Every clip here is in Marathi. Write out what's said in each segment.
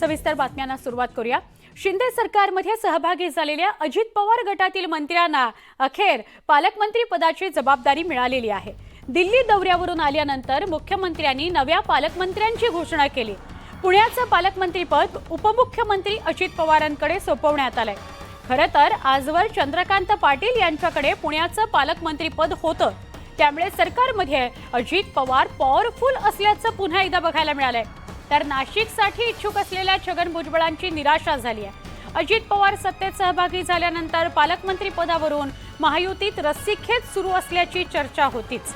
सविस्तर बातम्यांना सुरुवात करूया। शिंदे सरकारमध्ये सहभागी झालेल्या अजित पवार गटातील मंत्र्यांना अखेर पालकमंत्री पदाची जबाबदारी मिळालेली आहे। दिल्ली दौऱ्यावरून आल्यानंतर मुख्यमंत्र्यांनी नव्या पालकमंत्र्यांची घोषणा केली। पुण्याचं पालकमंत्रीपद उपमुख्यमंत्री अजित पवारांकडे सोपवण्यात आलंय। खरं तर आजवर चंद्रकांत पाटील यांच्याकडे पुण्याचं पालकमंत्रीपद होतं, त्यामुळे सरकारमध्ये अजित पवार पॉवरफुल असल्याचं पुन्हा एकदा बघायला मिळालंय। तर नाशिकसाठी इच्छुक असलेल्या छगन भुजबळांची निराशा झाली आहे। अजित पवार सत्तेत सहभागी झाल्यानंतर पालकमंत्री पदावरून महायुतीत रस्सीखेच सुरू असल्याची चर्चा होतीच।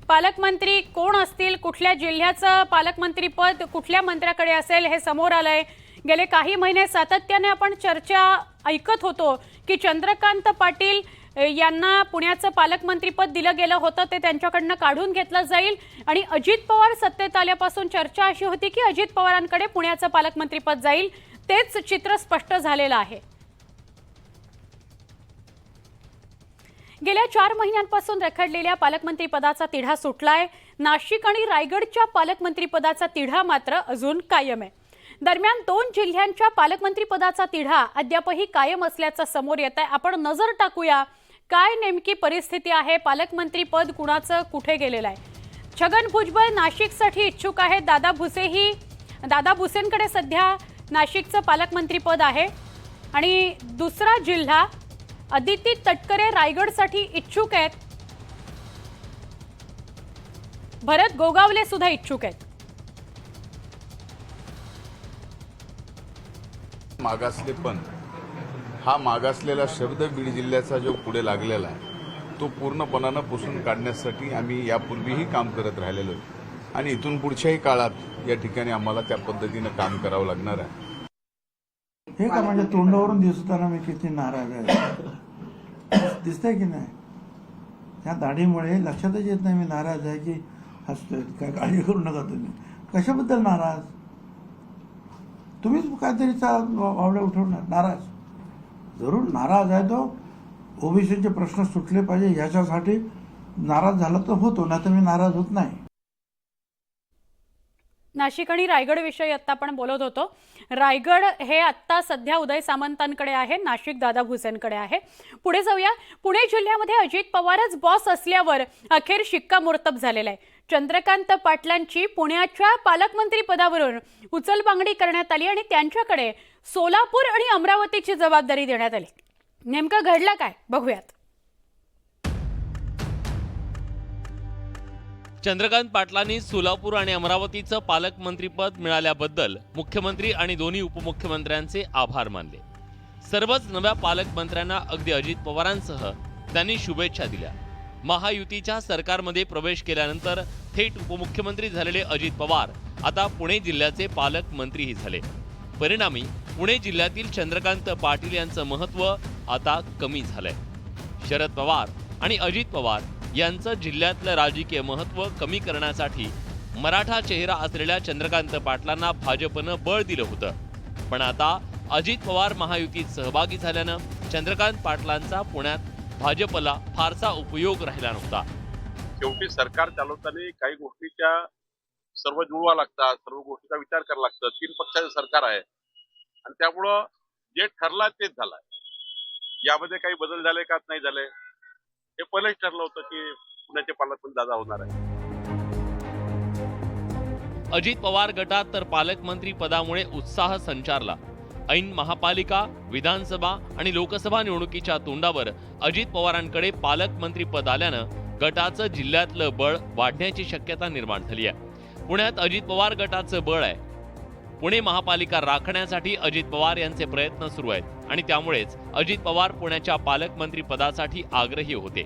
पालकमंत्री कोण असतील, कुठल्या जिल्ह्याचं पालकमंत्रीपद कुठल्या मंत्र्याकडे असेल हे समोर आलंय। गेले काही महिने सातत्याने आपण चर्चा ऐकत होतो की चंद्रकांत पाटील यांना पुण्याचं पालकमंत्रीपद दिलं गेलं होतं, ते त्यांच्याकडनं काढून घेतलं जाईल आणि अजित पवार सत्तेत आल्यापासून चर्चा अशी होती की अजित पवारांकडे पुण्याचं पालकमंत्रीपद जाईल। तेच चित्र स्पष्ट झालेलं आहे। गेल्या 4 महिन्यांपासून रखडलेल्या पालकमंत्रीपदाचा तिढा सुटलाय। नाशिक आणि रायगडच्या पालकमंत्रीपदाचा तिढा मात्र अजून कायम आहे। दरम्यान 2 जिल्ह्यांच्या पालकमंत्रीपदाचा तिढा अद्यापही कायम असल्याचं समोर येत आहे। आपण नजर टाकूया काय नेमकी परिस्थिती आहे, पालकमंत्रीपद कुणाचं कुठे गेलेलं आहे। छगन भुजबळ नाशिकसाठी इच्छुक आहेत। दादा भुसेंकडे सध्या नाशिकचं पालकमंत्रीपद आहे आणि दुसरा जिल्हा अदिती तटकरे रायगडसाठी इच्छुक आहेत। भरत गोगावले सुद्धा इच्छुक आहेत। मागासलेपण हा मागासलेला शब्द बीड जिल्ह्याचा जो पुढे लागलेला आहे तो पूर्णपणानं पुसून काढण्यासाठी आम्ही यापूर्वीही काम करत राहिलेलो आहे आणि इथून पुढच्याही काळात या ठिकाणी आम्हाला त्या पद्धतीनं काम करावं लागणार आहे। हे का म्हणजे तोंडावरून दिसताना मी किती नाराज आहे, दिसतंय की नाही? त्या दाढीमुळे लक्षातच येत नाही मी नाराज आहे की हसतोय। काय काळजी करू नका तुम्ही। कशाबद्दल नाराज? तुम्हीच काहीतरी वावड्या उठवणार। नाराज जरूर नाराज आहे तो। ओबीसीचे प्रश्न सुटले पाहिजे ह्याच्यासाठी नाराज झाला तर होतो, नाही तर मी नाराज होत नाही। नाशिक आणि रायगड विषयी आता आपण बोलत होतो। रायगड हे आता सध्या उदय सामंतांकडे आहे, नाशिक दादा भुसेंकडे आहे। पुढे जाऊया। पुणे जिल्ह्यामध्ये अजित पवारच बॉस असल्यावर अखेर शिक्कामोर्तब झालेला आहे। चंद्रकांत पाटलांची पुण्याच्या पालकमंत्री पदावरून उचलबांगडी करण्यात आली आणि त्यांच्याकडे सोलापूर आणि अमरावतीची जबाबदारी देण्यात आली। नेमकं घडलं काय बघूयात। चंद्रकांत पाटलांनी सोलापूर आणि अमरावतीचं पालकमंत्रीपद मिळाल्याबद्दल मुख्यमंत्री आणि दोन्ही उपमुख्यमंत्र्यांचे आभार मानले। सर्वच नव्या पालकमंत्र्यांना अगदी अजित पवारांसह त्यांनी शुभेच्छा दिल्या। महायुतीच्या सरकारमध्ये प्रवेश केल्यानंतर थेट उपमुख्यमंत्री झालेले अजित पवार आता पुणे जिल्ह्याचे पालकमंत्रीही झाले। परिणामी पुणे जिल्ह्यातील चंद्रकांत पाटील यांचं महत्त्व आता कमी झालंय। शरद पवार आणि अजित पवार यांचं जिल्ह्यातलं राजकीय महत्त्व कमी करण्यासाठी मराठा चेहरा असलेल्या चंद्रकांत पाटलांना भाजपनं बळ दिलं होतं, पण आता अजित पवार महायुतीत सहभागी झाल्यानं चंद्रकांत पाटलांचा पुण्यात भाजपला फारसा उपयोग राहिला नव्हता। शेवटी सरकार चालवताना काही गोष्टीच्या सर्व जुळवा लागतात, सर्व गोष्टीचा विचार करावा लागतं। 3 पक्षाचं सरकार आहे आणि त्यामुळं जे ठरलं तेच झालंय। यामध्ये काही बदल झाले का नाही झाले हे पहिलेच ठरलं होतं की पुण्याचे पालकमंत्री दादा होणार आहे। अजित पवार गटात तर पालकमंत्री पदामुळे उत्साह संचारला। ऐन महापालिका, विधानसभा आणि लोकसभा निवडणुकीच्या तोंडावर अजित पवारांकडे पालकमंत्री पद आल्यानं गटाचं जिल्ह्यातलं बळ वाढण्याची शक्यता निर्माण झाली आहे। पुण्यात अजित पवार गटाचं बळ आहे। पुणे महापालिका राखण्यासाठी अजित पवार यांचे प्रयत्न सुरू आहेत आणि त्यामुळेच अजित पवार पुण्याच्या पालकमंत्री पदासाठी आग्रही होते।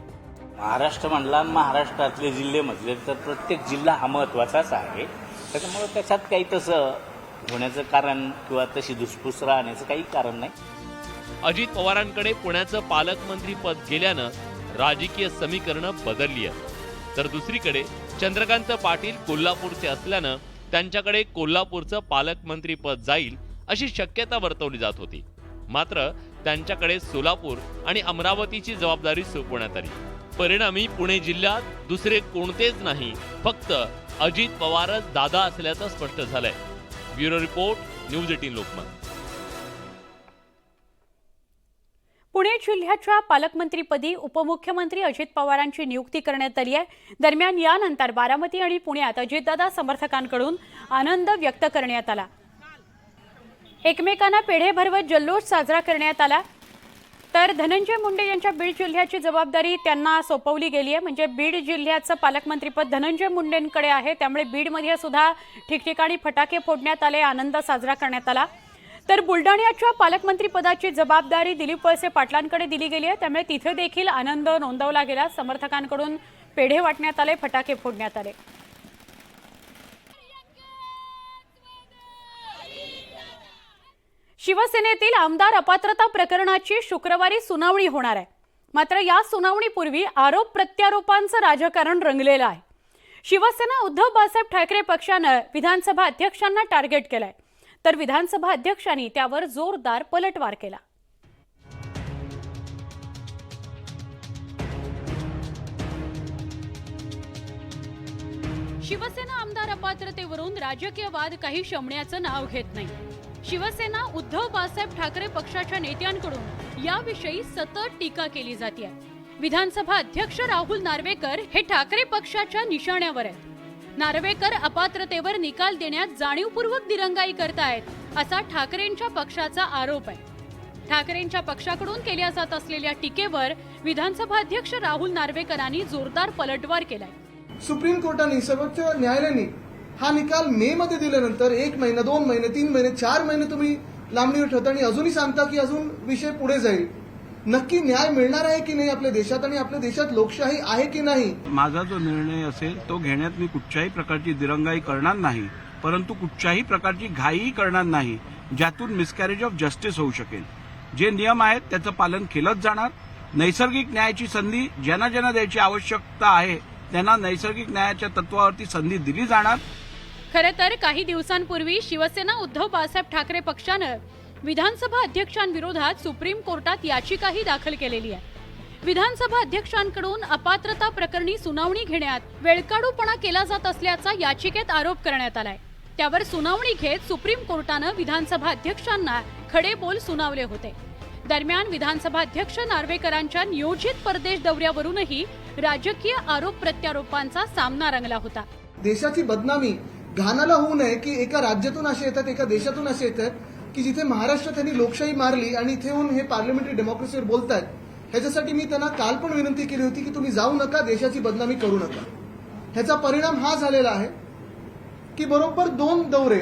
महाराष्ट्र म्हणला, महाराष्ट्रातले जिल्हे म्हटले तर प्रत्येक जिल्हा हा महत्त्वाचाच आहे। त्याच्यामुळे त्याच्यात काही तसं होण्याचं कारण किंवा तशी धुसफूस राहण्याचं काही कारण नाही। अजित पवारांकडे पुण्याचं पालकमंत्री पद गेल्यानं राजकीय समीकरणं बदलली आहेत, तर दुसरीकडे चंद्रकांत पाटील कोल्हापूरचे असल्यानं त्यांच्याकडे कोल्हापूरचं पालकमंत्री पद जाईल अशी शक्यता वर्तवली जात होती। मात्र त्यांच्याकडे सोलापूर आणि अमरावतीची जबाबदारी सोपवण्यात आली। परिणामी पुणे जिल्ह्यात दुसरे कोणतेच नाही, फक्त अजित पवारच दादा असल्याचं स्पष्ट झालंय. Bureau report, news 18 Lokmat. Pune जिल्ह्याच्या पालकमंत्रीपदी उपमुख्यमंत्री अजित पवारांची नियुक्ती करण्यात आली आहे. दरम्यान यानंतर बारामती आणि पुण्यात अजितदादा समर्थकांकडून आनंद व्यक्त करण्यात आला. एकमेकांना पेढे भरवत जल्लोष साजरा करण्यात आला. तर धनंजय मुंडे यांच्या बीड जिल्ह्याची जबाबदारी त्यांना सोपवली गेली आहे. म्हणजे बीड जिल्ह्याचं पालकमंत्रीपद धनंजय मुंडेंकडे आहे. त्यामुळे बीडमध्ये सुद्धा ठिकठिकाणी फटाके फोडण्यात आले, आनंद साजरा करण्यात आला. तर बुलढाण्याच्या पालकमंत्रीपदाची जबाबदारी दिलीप वळसे पाटलांकडे दिली गेली आहे. त्यामुळे तिथे देखील आनंद नोंदवला गेला. समर्थकांकडून पेढे वाटण्यात आले, फटाके फोडण्यात आले. शिवसेनेतील आमदार अपात्रता प्रकरणाची शुक्रवारी सुनावणी होणार आहे. मात्र या सुनावणीपूर्वी आरोप प्रत्यारोपांचं राजकारण रंगलेलं आहे. शिवसेना उद्धव बाळासाहेब ठाकरे पक्षानं विधानसभा अध्यक्षांना टार्गेट केलंय, तर विधानसभा अध्यक्षांनी त्यावर जोरदार पलटवार केला. शिवसेना आमदार अपात्रतेवरून राजकीय वाद काही शमण्याचं नाव घेत नाही. शिवसेना उद्धव बाळासाहेब ठाकरे पक्षाच्या नेत्यांकडून याविषयी सतत टीका केली जाते. विधानसभा अध्यक्ष राहुल नार्वेकर हे ठाकरे पक्षाच्या निशाण्यावर आहेत. नार्वेकर अपात्रतेवर निकाल देण्यात जाणीवपूर्वक दिरंगाई करतायत असा ठाकरेंच्या पक्षाचा आरोप आहे. ठाकरेंच्या पक्षाकडून केल्या जात असलेल्या टीकेवर विधानसभा अध्यक्ष राहुल नार्वेकरांनी जोरदार पलटवार केलाय. सुप्रीम कोर्टाने, सर्वोच्च न्यायालयाने हा निकाल मे मध्ये दिल्यानंतर 1 महिना, 2 महिने, 3 महिने, 4 महिने तुम्ही लांबणीवर ठेवता आणि अजूनही सांगता की अजून विषय पुढे जाईल. नक्की न्याय मिळणार आहे की नाही आपल्या देशात, आणि आपल्या देशात लोकशाही आहे की नाही? माझा जो निर्णय असेल तो घेण्यात मी कुठच्याही प्रकारची दिरंगाई करणार नाही, परंतु कुठच्याही प्रकारची घाईही करणार नाही ज्यातून मिसकॅरेज ऑफ जस्टिस होऊ शकेल. जे नियम आहेत त्याचं पालन केलंच जाणार. नैसर्गिक न्यायाची संधी ज्यांना ज्यांना द्यायची आवश्यकता आहे त्यांना नैसर्गिक न्यायाच्या तत्वावरती संधी दिली जाणार. खरं तर काही दिवसांपूर्वी शिवसेना उद्धव बाळासाहेब ठाकरे पक्षानं विधानसभा अध्यक्षांविरोधात सुप्रीम कोर्टात याचिकाही दाखल केलेली आहे. विधानसभा अध्यक्षांकडून अपात्रता प्रकरणी सुनावणी घेण्यात वेळकाढूपणा केला जात असल्याचा याचिकेत आरोप करण्यात आलाय. त्यावर सुनावणी घेत सुप्रीम कोर्टानं विधानसभा अध्यक्षांना खडे बोल सुनावले होते. दरम्यान विधानसभा अध्यक्ष नार्वेकरांच्या नियोजित परदेश दौऱ्यावरूनही राजकीय आरोप प्रत्यारोपांचा सामना रंगला होता. देशाची बदनामी घाणाला होऊ नये की एका राज्यातून असे येतात, एका देशातून असे येतात की जिथे महाराष्ट्रात त्यांनी लोकशाही मारली आणि इथे येऊन हे पार्लमेंटरी डेमोक्रेसीवर बोलतात. ह्याच्यासाठी मी त्यांना काल पण विनंती केली होती की तुम्ही जाऊ नका, देशाची बदनामी करू नका. ह्याचा परिणाम हा झालेला आहे की बरोबर 2 दौरे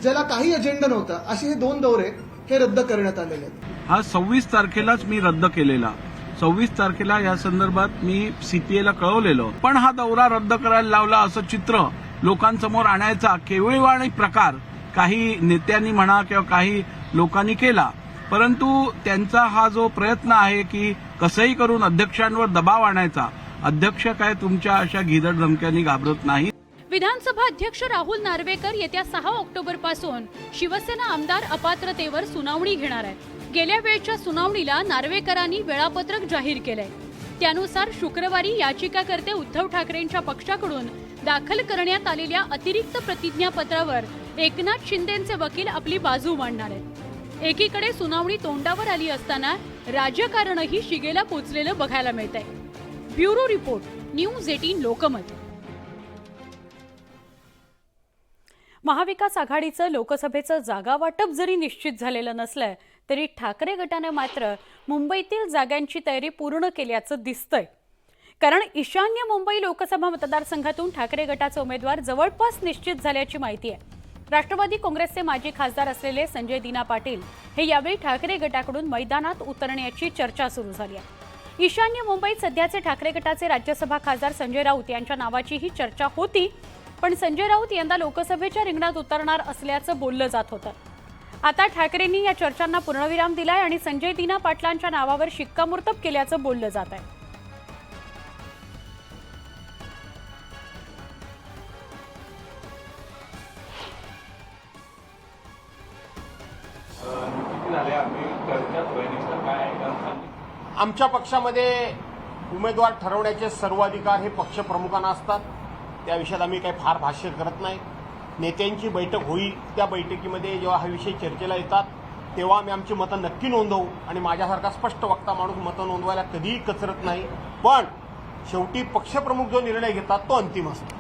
ज्याला काही अजेंडा नव्हता असे हे 2 दौरे हे रद्द करण्यात आलेले आहेत. हा 26 तारखेलाच मी रद्द केलेला. 26 तारखेला या संदर्भात मी सीपीएला कळवलेलं, पण हा दौरा रद्द करायला लावला असं चित्र लोकांसमोर आणायचा केविळवाणी प्रकार काही नेत्यांनी म्हणा किंवा काही लोकांनी केला. परंतु त्यांचा हा जो प्रयत्न आहे की कसंही करून अध्यक्षांवर दबाव आणायचा, अध्यक्ष काय तुमच्या अशा घिदड धमक्यांनी घाबरत नाही. विधानसभा अध्यक्ष राहुल नार्वेकर येत्या 6 ऑक्टोबर पासून शिवसेना आमदार अपात्रतेवर सुनावणी घेणार आहेत. गेल्या वेळच्या सुनावणीला नार्वेकरांनी वेळापत्रक जाहीर केलंय. त्यानुसार शुक्रवारी याचिकाकर्ते उद्धव ठाकरेंच्या पक्षाकडून दाखल करण्यात आलेल्या अतिरिक्त प्रतिज्ञापत्रावर एकनाथ शिंदेचे वकील आपली बाजू मांडणार आहेत. एकीकडे सुनावणी तोंडावर आली असताना राजकारणही शिगेला पोचलेलं बघायला मिळतंय. Bureau report, news 18 Lokmat. महाविकास आघाडीचं लोकसभेचं जागा वाटप जरी निश्चित झालेलं नसलं तरी ठाकरे गटानं मात्र मुंबईतील जागांची तयारी पूर्ण केल्याचं दिसतंय. कारण ईशान्य मुंबई लोकसभा मतदारसंघातून ठाकरे गटाचे उमेदवार जवळपास निश्चित झाल्याची माहिती आहे. राष्ट्रवादी काँग्रेसचे माजी खासदार असलेले संजय दिना पाटील हे यावेळी ठाकरे गटाकडून मैदानात उतरण्याची चर्चा सुरू झाली आहे. ईशान्य मुंबईत सध्याचे ठाकरे गटाचे राज्यसभा खासदार संजय राऊत यांच्या नावाची ही चर्चा होती, पण संजय राऊत यंदा लोकसभेच्या रिंगणात उतरणार असल्याचं बोललं जात होतं. आता ठाकरेंनी या चर्चांना पूर्णविराम दिलाय आणि संजय दिना पाटलांच्या नावावर शिक्कामोर्तब केल्याचं बोललं जात आहे. आमच्या पक्षामध्ये उमेदवार ठरवण्याचे सर्व अधिकार हे पक्षप्रमुखांना असतात. त्या विषयात आम्ही काही फार भाष्य करत नाही. नेत्यांची बैठक होईल, त्या बैठकीमध्ये जेव्हा हा विषय चर्चेला येतात तेव्हा आम्ही आमची मतं नक्की नोंदवू. आणि माझ्यासारखा स्पष्ट वक्ता माणूस मतं नोंदवायला कधीही कचरत नाही. पण शेवटी पक्षप्रमुख जो निर्णय घेतात तो अंतिम असतो.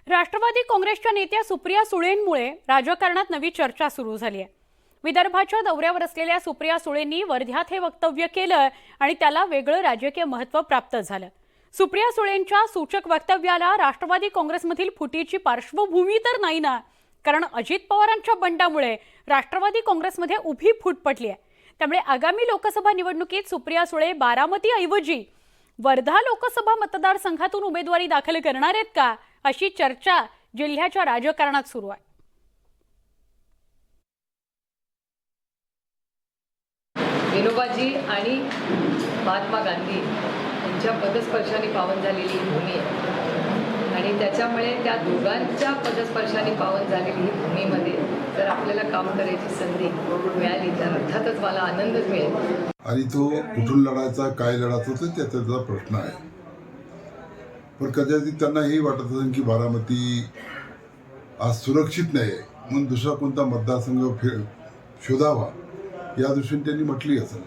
राष्ट्रवादी काँग्रेसच्या नेत्या सुप्रिया सुळेंमुळे राजकारणात नवी चर्चा सुरू झाली आहे. विदर्भाच्या दौऱ्यावर असलेल्या सुप्रिया सुळेंनी वर्ध्यात हे वक्तव्य केलं आणि त्याला वेगळं राजकीय महत्त्व प्राप्त झालं. सुप्रिया सुळेंच्या सूचक वक्तव्याला राष्ट्रवादी काँग्रेसमधील फुटीची पार्श्वभूमी तर नाही ना, कारण अजित पवारांच्या बंडामुळे राष्ट्रवादी काँग्रेसमध्ये उभी फूट पडली आहे. त्यामुळे आगामी लोकसभा निवडणुकीत सुप्रिया सुळे बारामतीऐवजी वर्धा लोकसभा मतदारसंघातून उमेदवारी दाखल करणार आहेत का, अशी चर्चा जिल्ह्याच्या राजकारणात सुरू आहे. विनोबाजी आणि महात्मा गांधी यांच्या पदस्पर्शाने पावन झालेली ही भूमी आहे आणि त्याच्यामुळे त्या दोघांच्या पदस्पर्शाने पावन झालेली ही भूमीमध्ये जर आपल्याला काम करायची संधी मिळाली तर अर्थातच मला आनंदच मिळेल. आणि तो कुठून लढायचा, काय लढायचं होतं त्याचा प्रश्न आहे. पण कदाचित त्यांनाही वाटत असेल की बारामती आज सुरक्षित नाही आहे, म्हणून दुसरा कोणता मतदारसंघ शोधावा या दृष्टीने त्यांनी म्हटली असेल.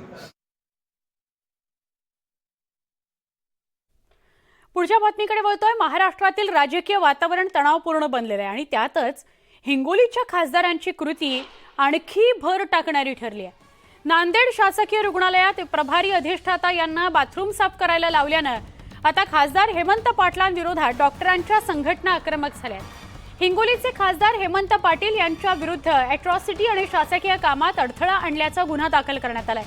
पुढच्या बातमीकडे वळतोय. महाराष्ट्रातील राजकीय वातावरण तणावपूर्ण बनलेलं आहे आणि त्यातच हिंगोलीच्या खासदारांची कृती आणखी भर टाकणारी ठरली आहे. नांदेड शासकीय रुग्णालयात प्रभारी अधिष्ठाता यांना बाथरूम साफ करायला लावल्यानं आता खासदार हेमंत पाटलांविरोधात डॉक्टरांच्या संघटना आक्रमक झाल्या. हिंगोलीचे खासदार हेमंत पाटील यांच्या विरुद्ध अॅट्रॉसिटी आणि शासकीय कामात अडथळा आणल्याचा गुन्हा दाखल करण्यात आलाय.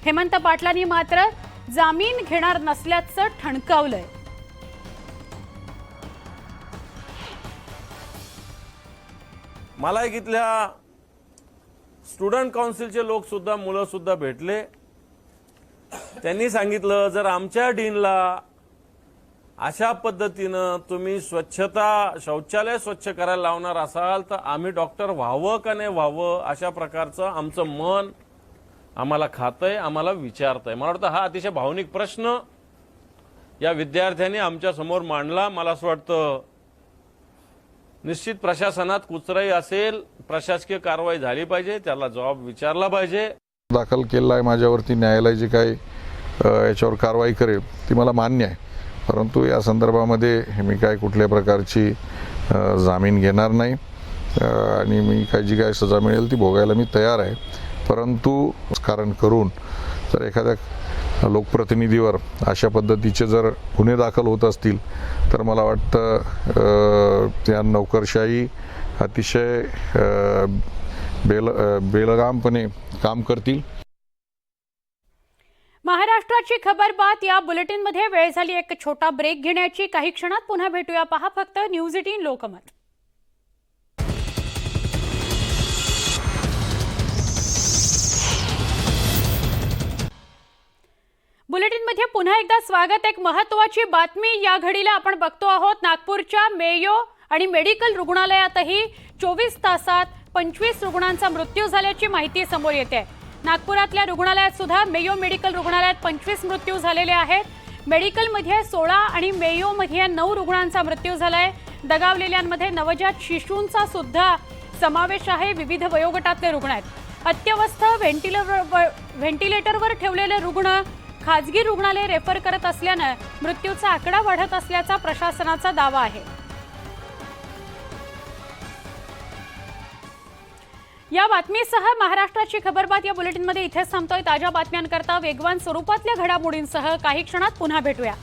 हेमंत पाटलांनी मात्र जामीन घेणार नसल्याचं ठणकावलंय. मला एक इथल्या स्टुडंट काउन्सिलचे लोक सुद्धा मुलं सुद्धा भेटले. त्यांनी सांगितलं जर आमच्या डीनला अशा पद्धतीनं तुम्ही शौचालय स्वच्छ करायला लावणार असाल तर आम्ही डॉक्टर व्हावं का नाही व्हावं अशा प्रकारचं आमचं मन आम्हाला खातंय, आम्हाला विचारतंय. मला वाटतं हा अतिशय भावनिक प्रश्न या विद्यार्थ्यांनी आमच्या समोर मांडला. मला असं वाटतं निश्चित प्रशासनात कुचराई असेल, प्रशासकीय कारवाई झाली पाहिजे, त्याला जबाब विचारला पाहिजे. दाखल केला आहे माझ्यावरती, न्यायालय जी काही याच्यावर कारवाई करेल ती मला मान्य आहे. परंतु या संदर्भामध्ये मी काय कुठल्या प्रकारची जामीन घेणार नाही आणि मी जी काय सजा मिळेल ती भोगायला मी तयार आहे. परंतु कारण करून जर एखाद्या लोकप्रतिनिधीवर अशा पद्धतीचे जर गुन्हे दाखल होत असतील तर मला वाटतं त्या नोकरशाही अतिशय बेलगामपणे काम करतील. महाराष्ट्राची खबर बात या बुलेटिनमध्ये वेळ झाली एक छोटा ब्रेक घेण्याची. काही क्षणात पुन्हा भेटूया. पहा फक्त न्यूज 18 लोकमत. बुलेटिनमध्ये पुन्हा एकदा स्वागत. एक महत्त्वाची बातमी या घडीला आपण बघतो आहोत. नागपूरच्या मेयो आणि मेडिकल रुग्णालयातही 24 तासात 25 रुग्णांचा मृत्यू झाल्याची माहिती समोर येते. नागपुरातल्या रुग्णालयात सुद्धा मेयो मेडिकल रुग्णालयात 25 मृत्यू झालेले आहेत. मेडिकलमध्ये 16 आणि मेयोमध्ये 9 रुग्णांचा मृत्यू झालाय. दगावलेल्यांमध्ये नवजात शिशूंचा सुद्धा समावेश आहे. विविध वयोगटातले रुग्ण आहेत. अत्यवस्थ व्हेंटिलेटरवर ठेवलेले रुग्ण खाजगी रुग्णालय रेफर करत असल्यानं मृत्यूचा आकडा वाढत असल्याचा प्रशासनाचा दावा आहे. या बातमीसह महाराष्ट्राची खबरबात या बुलेटिनमध्ये इथेच थांबतोय. ताज्या बातम्यांकरता वेगवान स्वरूपातल्या घडामोडींसह काही क्षणात पुन्हा भेटूया.